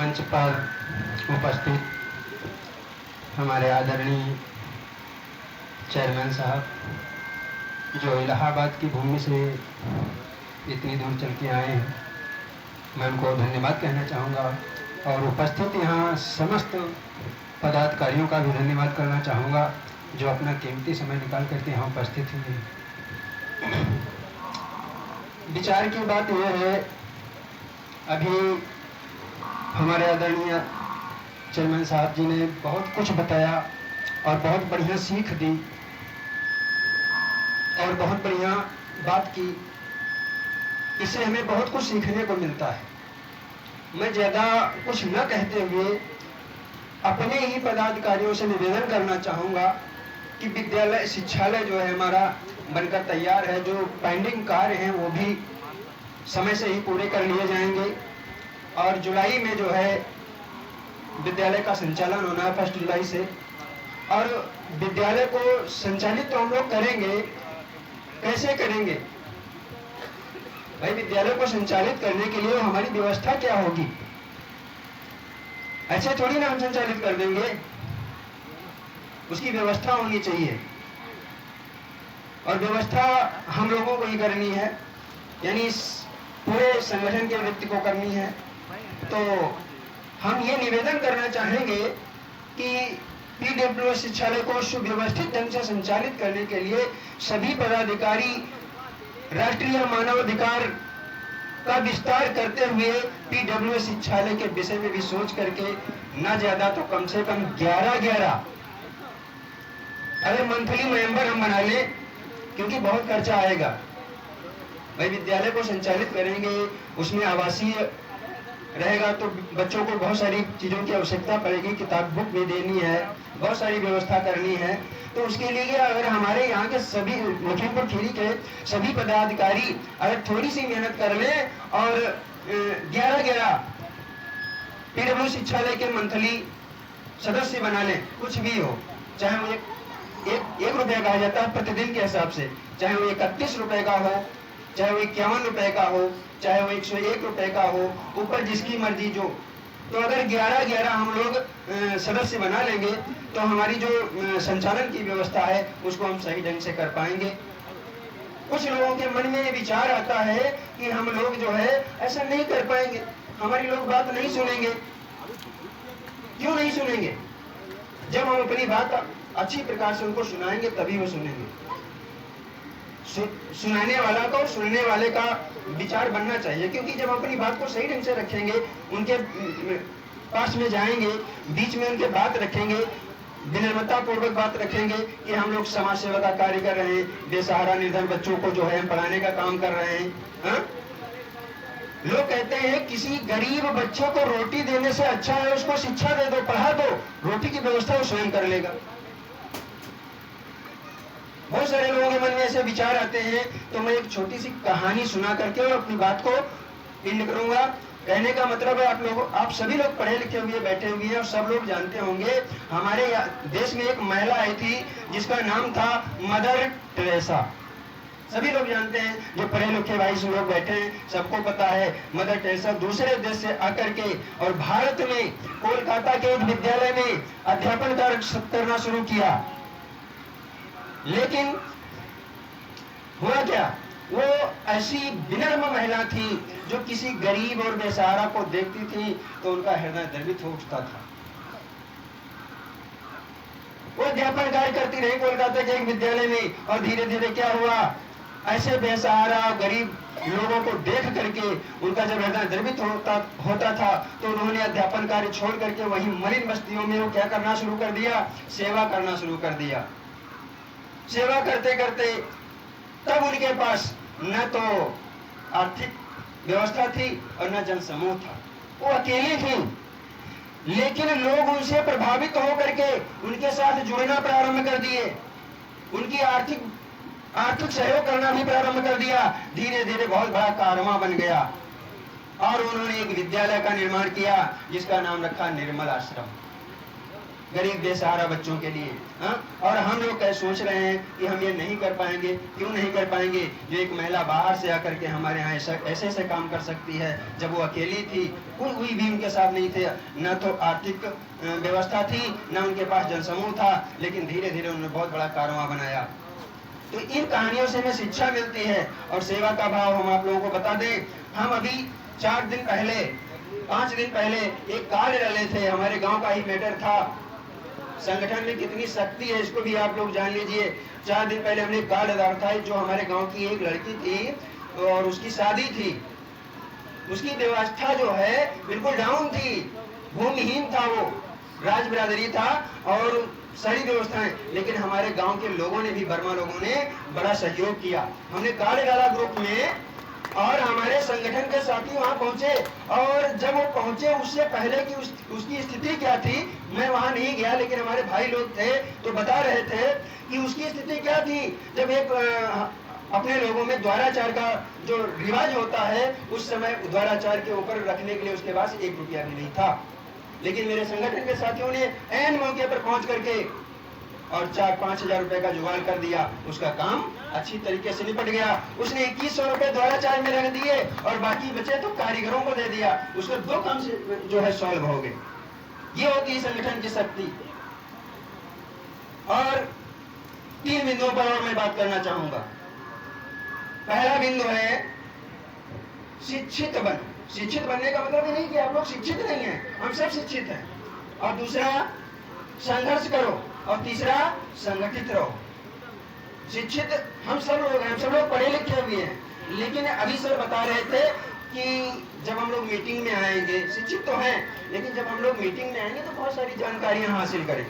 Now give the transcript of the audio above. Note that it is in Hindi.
मंच पर उपस्थित हमारे आदरणीय चेयरमैन साहब, जो इलाहाबाद की भूमि से इतनी दूर चल के आए हैं, मैं उनको धन्यवाद कहना चाहूँगा। और उपस्थित यहाँ समस्त पदाधिकारियों का भी धन्यवाद करना चाहूँगा, जो अपना कीमती समय निकाल करके यहाँ उपस्थित हुए। विचार की बात यह है, अभी हमारे आदरणीय चेयरमैन साहब जी ने बहुत कुछ बताया और बहुत बढ़िया सीख दी और बहुत बढ़िया बात की। इससे हमें बहुत कुछ सीखने को मिलता है। मैं ज़्यादा कुछ न कहते हुए अपने ही पदाधिकारियों से निवेदन करना चाहूँगा कि विद्यालय शिक्षालय जो है हमारा बनकर तैयार है। जो पेंडिंग कार्य हैं वो भी समय से ही पूरे कर लिए जाएंगे और जुलाई में जो है विद्यालय का संचालन होना है 1 जुलाई से। और विद्यालय को संचालित तो हम लोग करेंगे, कैसे करेंगे भाई? विद्यालय को संचालित करने के लिए हमारी व्यवस्था क्या होगी? ऐसे थोड़ी ना हम संचालित कर देंगे, उसकी व्यवस्था होनी चाहिए और व्यवस्था हम लोगों को ही करनी है, यानी पूरे संगठन के व्यक्ति को करनी है। तो हम ये निवेदन करना चाहेंगे कि पीडब्ल्यूएस शिक्षालय को सुव्यवस्थित ढंग से संचालित करने के लिए सभी पदाधिकारी राष्ट्रीय मानवाधिकार का विस्तार करते हुए पीडब्ल्यूएस शिक्षालय के विषय में भी सोच करके न ज्यादा तो कम से कम 11 अगर मंथली मेंबर हम बना लें, क्योंकि बहुत खर्चा आएगा भाई। विद्यालय को संचालित करेंगे, उसमें आवासीय रहेगा तो बच्चों को बहुत सारी चीज़ों की आवश्यकता पड़ेगी, किताब बुक भी देनी है, बहुत सारी व्यवस्था करनी है। तो उसके लिए अगर हमारे यहाँ के सभी लखीमपुर खीरी के सभी पदाधिकारी अगर थोड़ी सी मेहनत कर लें और 11 पीडब्ल्यू शिक्षालय के मंथली सदस्य बना लें, कुछ भी हो, चाहे वो एक रुपया कहा जाता है प्रतिदिन के हिसाब से, चाहे वो 31 रुपए का हो, चाहे वो 51 रुपए का हो, चाहे वो 101 रुपए का हो, ऊपर जिसकी मर्जी जो। तो अगर 11 हम लोग सदस्य बना लेंगे तो हमारी जो संचालन की व्यवस्था है उसको हम सही ढंग से कर पाएंगे। कुछ लोगों के मन में ये विचार आता है कि हम लोग जो है ऐसा नहीं कर पाएंगे, हमारी लोग बात नहीं सुनेंगे। क्यों नहीं सुनेंगे? जब हम अपनी बात अच्छी प्रकार से उनको सुनाएंगे तभी वो सुनेंगे। सुनाने वाला को सुनने वाले का विचार बनना चाहिए, क्योंकि जब अपनी बात को सही ढंग से रखेंगे, उनके पास में जाएंगे, बीच में उनके बात रखेंगे, विनम्रता पूर्वक बात रखेंगे कि हम लोग समाज सेवा का कार्य कर रहे हैं, बेसहारा निर्धन बच्चों को जो है हम पढ़ाने का काम कर रहे हैं। हा? लोग कहते हैं किसी गरीब बच्चे को रोटी देने से अच्छा है उसको शिक्षा दे दो, पढ़ा दो, रोटी की व्यवस्था वो स्वयं कर लेगा। बहुत सारे लोगों के मन में ऐसे विचार आते हैं। तो मैं एक छोटी सी कहानी सुना करके और अपनी बात को पिंड करूंगा। कहने का मतलब है आप सभी लोग पढ़े लिखे हुए बैठे हुए हैं और सब लोग जानते होंगे, हमारे देश में एक महिला आई थी जिसका नाम था मदर टेरेसा। सभी लोग जानते हैं, जो पढ़े लिखे भाई लोग बैठे हैं सबको पता है। मदर टेरेसा दूसरे देश से आकर के और भारत में कोलकाता के एक विद्यालय में अध्यापन कार्य करना शुरू किया। लेकिन हुआ क्या, वो ऐसी विनम्र महिला थी जो किसी गरीब और बेसहारा को देखती थी तो उनका हृदय द्रवित हो उठता था। वो अध्यापन कार्य करती रही कोलकाता के एक विद्यालय में और धीरे धीरे क्या हुआ, ऐसे बेसहारा गरीब लोगों को देख करके उनका जब हृदय द्रवित होता था तो उन्होंने अध्यापन कार्य छोड़ करके वही मलिन बस्तियों में वो क्या करना शुरू कर दिया, सेवा करना शुरू कर दिया। सेवा करते करते तब उनके पास न तो आर्थिक व्यवस्था थी और न जन समूह था, वो अकेली थी। लेकिन लोग उनसे प्रभावित होकर के उनके साथ जुड़ना प्रारंभ कर दिए, उनकी आर्थिक सहयोग करना भी प्रारंभ कर दिया। धीरे धीरे बहुत बड़ा कारवां बन गया और उन्होंने एक विद्यालय का निर्माण किया जिसका नाम रखा निर्मल आश्रम। गरीब बेसहारा बच्चों के लिए। हाँ, और हम लोग क्या सोच रहे हैं कि हम ये नहीं कर पाएंगे। क्यों नहीं कर पाएंगे? जो एक महिला बाहर से आकर के हमारे यहाँ ऐसे ऐसे काम कर सकती है। जब वो अकेली थी, कोई भी उनके साथ नहीं थे, न तो आर्थिक व्यवस्था थी, न उनके पास जनसमूह था, लेकिन धीरे धीरे उन्होंने बहुत बड़ा कारवां बनाया। तो इन कहानियों से हमें शिक्षा मिलती है और सेवा का भाव हम आप लोगों को बता दें। हम अभी 5 दिन पहले एक कार्ड डाले थे, हमारे गांव का ही मैटर था। संगठन में कितनी शक्ति है इसको भी आप लोग जान लीजिए। 4 दिन पहले हमने कार्ड डाला था, जो हमारे गांव की एक लड़की थी और उसकी शादी थी। उसकी व्यवस्था जो है बिल्कुल डाउन थी, भूमिहीन था, वो राज बिरादरी था और सारी व्यवस्थाएं, लेकिन हमारे गांव के लोगों ने भी, बर्मा लोगों ने बड़ा सहयोग किया। हमने कार्ड डाला ग्रुप में और हमारे संगठन के साथी वहां पहुंचे। और जब वो पहुंचे, उससे पहले कि उसकी स्थिति क्या थी, मैं वहां नहीं गया, लेकिन हमारे भाई लोग थे तो बता रहे थे कि उसकी स्थिति क्या थी। जब एक अपने लोगों में द्वाराचार का जो रिवाज होता है, उस समय द्वाराचार के ऊपर रखने के लिए उसके पास 1 रुपया भी नहीं था। लेकिन मेरे संगठन के साथियों ने ऐन मौके पर पहुंच करके और 4-5 हजार रुपए का जुगाड़ कर दिया। उसका काम अच्छी तरीके से निपट गया। उसने 2100 रुपए द्वाराचार में रख दिए और बाकी बचे तो कारीगरों को दे दिया। उसके 2 काम से जो है सॉल्व हो गए। ये होती है संगठन की शक्ति। और 3 बिंदुओं पर और मैं बात करना चाहूंगा। पहला बिंदु है शिक्षित बनो। शिक्षित बनने का मतलब ये नहीं कि आप लोग शिक्षित नहीं हैं, हम सब शिक्षित हैं। और दूसरा, संघर्ष करो। और तीसरा, संगठित रहो। शिक्षित हम सब लोग हैं, हम सब लोग पढ़े लिखे हुए हैं, लेकिन अभी सर बता रहे थे कि जब हम लोग मीटिंग में आएंगे, शिक्षित तो हैं, लेकिन जब हम लोग मीटिंग में आएंगे तो बहुत सारी जानकारियां हासिल करेंगे।